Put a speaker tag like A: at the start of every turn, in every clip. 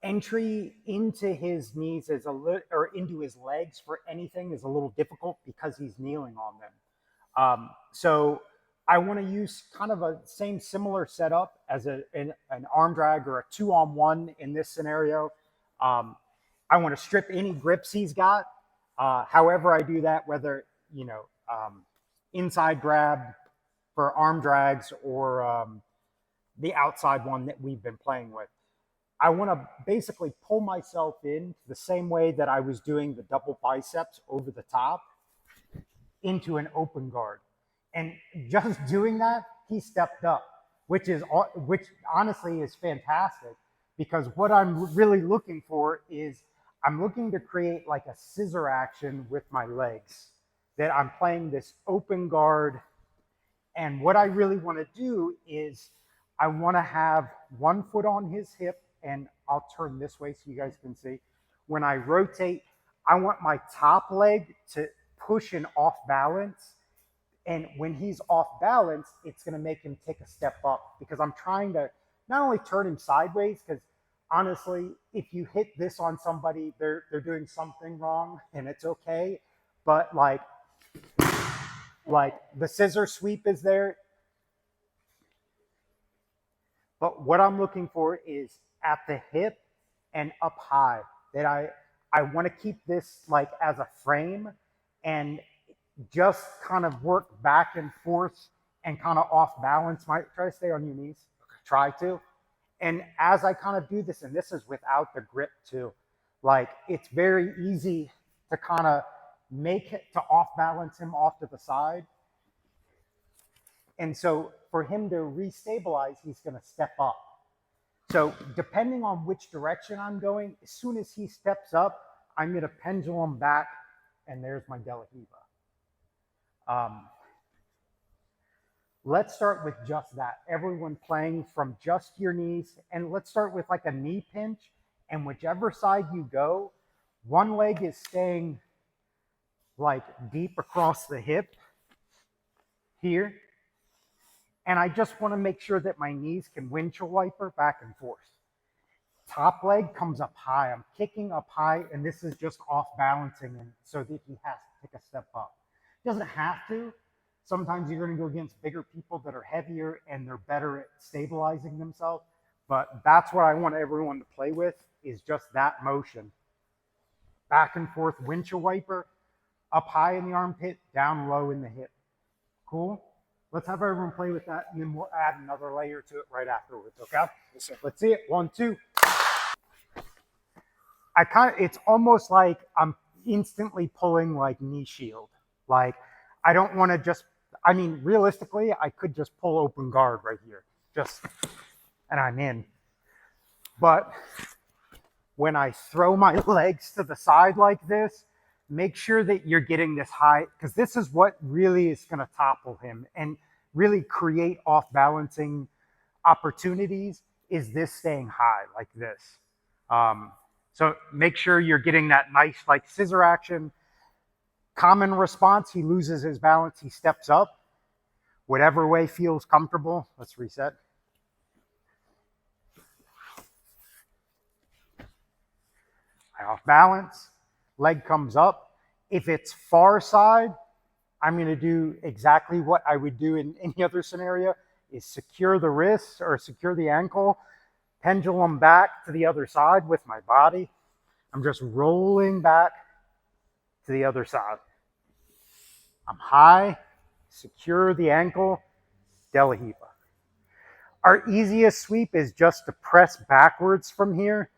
A: entry into his knees is a little, or into his legs for anything is a little difficult because he's kneeling on them. So I want to use kind of a similar setup as an arm drag or a 2-on-1 in this scenario. I want to strip any grips he's got. However I do that, whether, inside grab for arm drags or the outside one that we've been playing with. I want to basically pull myself in the same way that I was doing the double biceps over the top into an open guard. And just doing that, he stepped up, which honestly is fantastic, because what I'm really looking for is I'm looking to create like a scissor action with my legs, that I'm playing this open guard. And what I really want to do is I want to have one foot on his hip, and I'll turn this way so you guys can see. When I rotate, I want my top leg to push and off balance. And when he's off balance, it's going to make him take a step up, because I'm trying to not only turn him sideways, because honestly, if you hit this on somebody, they're doing something wrong, and it's okay. But like the scissor sweep is there. But what I'm looking for is at the hip and up high, that I want to keep this like as a frame and just kind of work back and forth and kind of off balance. Try to stay on your knees. Try to. And as I kind of do this, and this is without the grip too, like it's very easy to kind of make it to off balance him off to the side. And so for him to restabilize, he's going to step up. So depending on which direction I'm going, as soon as he steps up, I'm going to pendulum back, and there's my De La Riva. Let's start with just that. Everyone playing from just your knees, and let's start with like a knee pinch, and whichever side you go, one leg is staying like deep across the hip here. And I just want to make sure that my knees can windshield wiper back and forth. Top leg comes up high. I'm kicking up high, and this is just off balancing him so that he has to take a step up. He doesn't have to. Sometimes you're going to go against bigger people that are heavier and they're better at stabilizing themselves. But that's what I want everyone to play with, is just that motion. Back and forth windshield wiper, up high in the armpit, down low in the hip. Cool? Let's have everyone play with that, and then we'll add another layer to it right afterwards, okay?
B: Yes, sir.
A: Let's see it. 1, 2. It's almost like I'm instantly pulling like knee shield. Like I don't want to realistically, I could just pull open guard right here, and I'm in. But when I throw my legs to the side like this, make sure that you're getting this high, because this is what really is going to topple him and really create off balancing opportunities, is this staying high like this. So make sure you're getting that nice like scissor action. Common response, he loses his balance, he steps up. Whatever way feels comfortable. Let's reset. I off balance, leg comes up. If it's far side, I'm going to do exactly what I would do in any other scenario, is secure the wrist or secure the ankle, pendulum back to the other side with my body. I'm just rolling back to the other side. I'm high, secure the ankle, De La Riva. Our easiest sweep is just to press backwards from here.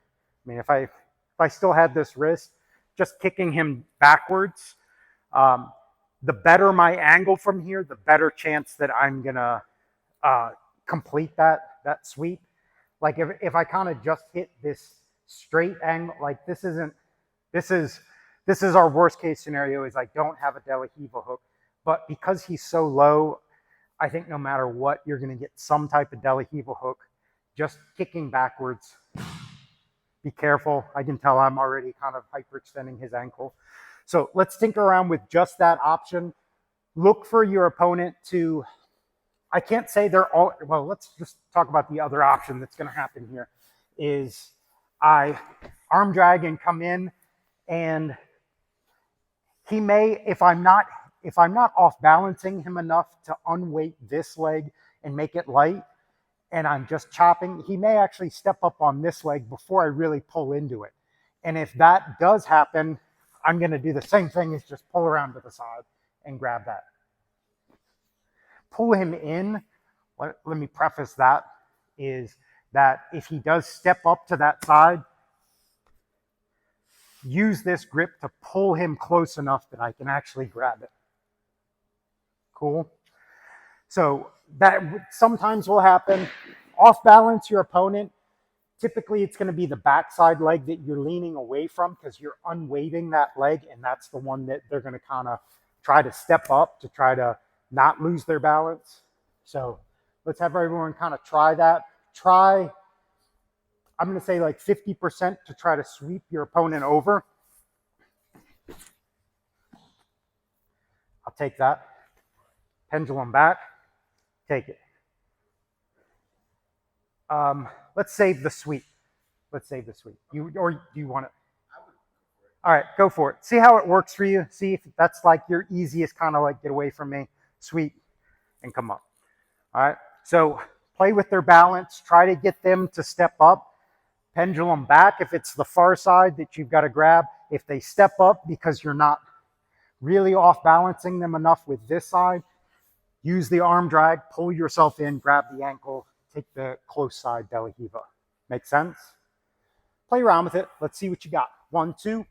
A: I mean, if I still had this wrist, just kicking him backwards. The better my angle from here, the better chance that I'm gonna complete that sweep. Like if I kind of just hit this straight angle, like this is our worst case scenario, is I don't have a De La Riva hook. But because he's so low, I think no matter what, you're gonna get some type of De La Riva hook. Just kicking backwards. Be careful. I can tell I'm already kind of hyperextending his ankle. So let's tinker around with just that option. Look for your opponent to, I can't say they're all, well, let's just talk about the other option that's going to happen here, is I arm drag and come in, and he may, if I'm not off balancing him enough to unweight this leg and make it light, and I'm just chopping, he may actually step up on this leg before I really pull into it. And if that does happen, I'm going to do the same thing as just pull around to the side and grab that. Pull him in, let me preface that, is that if he does step up to that side, use this grip to pull him close enough that I can actually grab it. Cool? So that sometimes will happen. Off balance your opponent. Typically, it's going to be the backside leg that you're leaning away from because you're unweighting that leg, and that's the one that they're going to kind of try to step up to try to not lose their balance. So let's have everyone kind of try that. Try, I'm going to say like 50% to try to sweep your opponent over. I'll take that. Pendulum back. Take it. Let's save the sweep. Let's save the sweep. Or do you want it? All right, go for it. See how it works for you. See if that's like your easiest kind of like get away from me, sweep, and come up. All right, so play with their balance. Try to get them to step up. Pendulum back if it's the far side that you've got to grab. If they step up because you're not really off balancing them enough with this side, use the arm drag, pull yourself in, grab the ankle, take the close side De La Riva. Make sense? Play around with it. Let's see what you got. 1, 2.